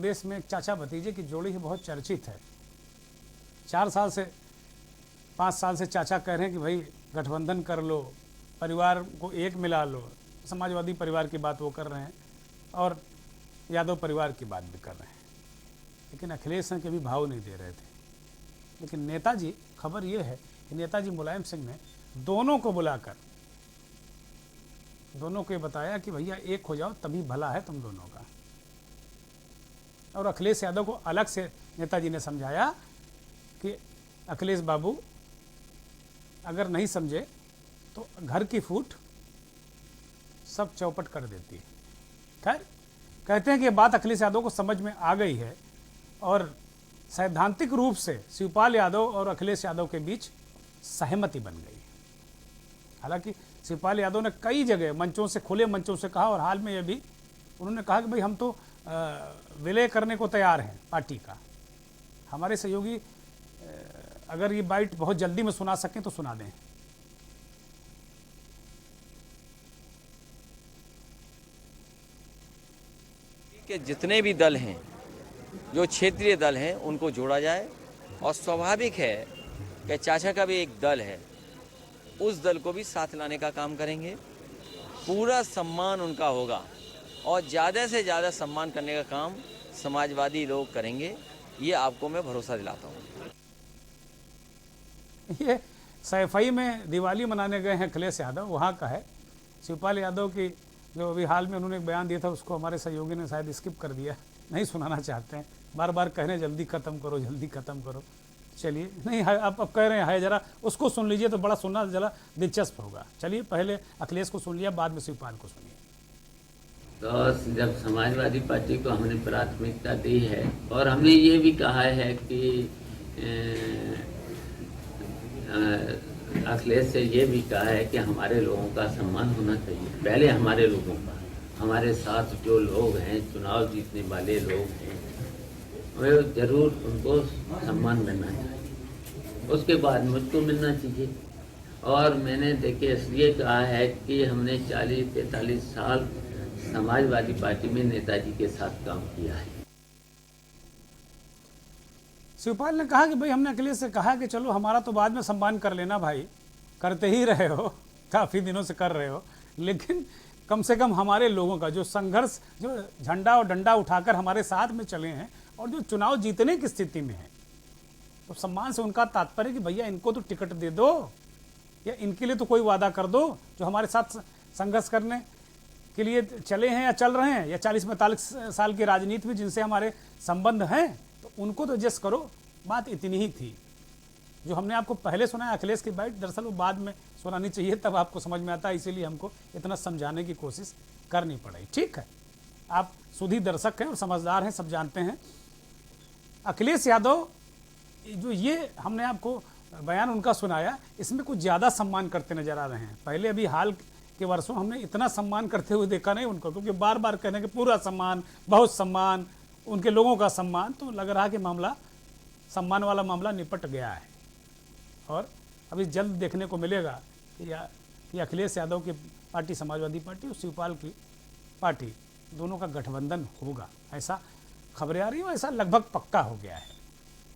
देश में एक चाचा भतीजे की जोड़ी ही बहुत चर्चित है। 4 साल से 5 साल से चाचा कह रहे हैं कि भाई गठबंधन कर लो, परिवार को एक मिला लो। समाजवादी परिवार की बात वो कर रहे हैं और यादव परिवार की बात भी कर रहे हैं, लेकिन अखिलेश हैं कि अभी भाव नहीं दे रहे थे। लेकिन नेताजी, खबर ये है कि नेताजी मुलायम सिंह ने दोनों को बुलाकर दोनों को ये बताया कि भैया एक हो जाओ तभी भला है तुम दोनों का। और अखिलेश यादव को अलग से नेताजी ने समझाया कि अखिलेश बाबू अगर नहीं समझे तो घर की फूट सब चौपट कर देती है। खैर, कहते हैं कि ये बात अखिलेश यादव को समझ में आ गई है और सैद्धांतिक रूप से शिवपाल यादव और अखिलेश यादव के बीच सहमति बन गई। हालांकि शिवपाल यादव ने कई जगह मंचों से, खुले मंचों से कहा और हाल में यह भी उन्होंने कहा कि भाई हम तो विलय करने को तैयार हैं पार्टी का। हमारे सहयोगी अगर ये बाइट बहुत जल्दी में सुना सकें तो सुना दें। कि जितने भी दल हैं, जो क्षेत्रीय दल हैं, उनको जोड़ा जाए और स्वाभाविक है कि चाचा का भी एक दल है, उस दल को भी साथ लाने का काम करेंगे। पूरा सम्मान उनका होगा और ज़्यादा से ज़्यादा सम्मान करने का काम समाजवादी लोग करेंगे, ये आपको मैं भरोसा दिलाता हूँ। ये सैफई में दिवाली मनाने गए हैं अखिलेश यादव, वहाँ का है। शिवपाल यादव की जो अभी हाल में उन्होंने एक बयान दिया था उसको हमारे सहयोगी ने शायद स्किप कर दिया, नहीं सुनाना चाहते हैं, बार बार कह रहे हैं जल्दी ख़त्म करो, जल्दी ख़त्म करो। चलिए, नहीं है, आप कह रहे हैं ज़रा उसको सुन लीजिए तो बड़ा सुनना ज़रा दिलचस्प होगा। चलिए, पहले अखिलेश को सुन लिया, बाद में शिवपाल को सुनिए। तो जब समाजवादी पार्टी को हमने प्राथमिकता दी है और हमने ये भी कहा है कि अखिलेश से ये भी कहा है कि हमारे लोगों का सम्मान होना चाहिए। पहले हमारे लोगों का, हमारे साथ जो लोग हैं, चुनाव जीतने वाले लोग हैं, वे जरूर उनको सम्मान मिलना चाहिए, उसके बाद मुझको मिलना चाहिए। और मैंने देखिए इसलिए कहा है कि हमने 40-43 साल समाजवादी पार्टी में नेताजी के साथ काम किया है। शिवपाल ने कहा कि भाई हमने अखिलेश से कहा कि चलो हमारा तो बाद में सम्मान कर लेना, भाई करते ही रहे हो, काफ़ी दिनों से कर रहे हो, लेकिन कम से कम हमारे लोगों का जो संघर्ष, जो झंडा और डंडा उठाकर हमारे साथ में चले हैं और जो चुनाव जीतने की स्थिति में है, तो सम्मान से उनका तात्पर्य कि भैया इनको तो टिकट दे दो या इनके लिए तो कोई वादा कर दो जो हमारे साथ संघर्ष करने के लिए चले हैं या चल रहे हैं, या 40-45 साल की राजनीति में जिनसे हमारे संबंध हैं, तो उनको तो एडजस्ट करो। बात इतनी ही थी। जो हमने आपको पहले सुना अखिलेश की बाइट, दरअसल वो बाद में सुनानी चाहिए, तब आपको समझ में आता है, इसीलिए हमको इतना समझाने की कोशिश करनी पड़ी। ठीक है, आप सुधी दर्शक हैं और समझदार हैं, सब जानते हैं। अखिलेश यादव जो ये हमने आपको बयान उनका सुनाया, इसमें कुछ ज़्यादा सम्मान करते नजर आ रहे हैं। पहले अभी हाल के वर्षों हमने इतना सम्मान करते हुए देखा नहीं उनको, क्योंकि बार बार कहने के पूरा सम्मान, बहुत सम्मान, उनके लोगों का सम्मान, तो लग रहा कि मामला, सम्मान वाला मामला निपट गया है। और अभी जल्द देखने को मिलेगा कि अखिलेश यादव की पार्टी, समाजवादी पार्टी और शिवपाल की पार्टी, दोनों का गठबंधन होगा, ऐसा खबरें आ रही हो, ऐसा लगभग पक्का हो गया है।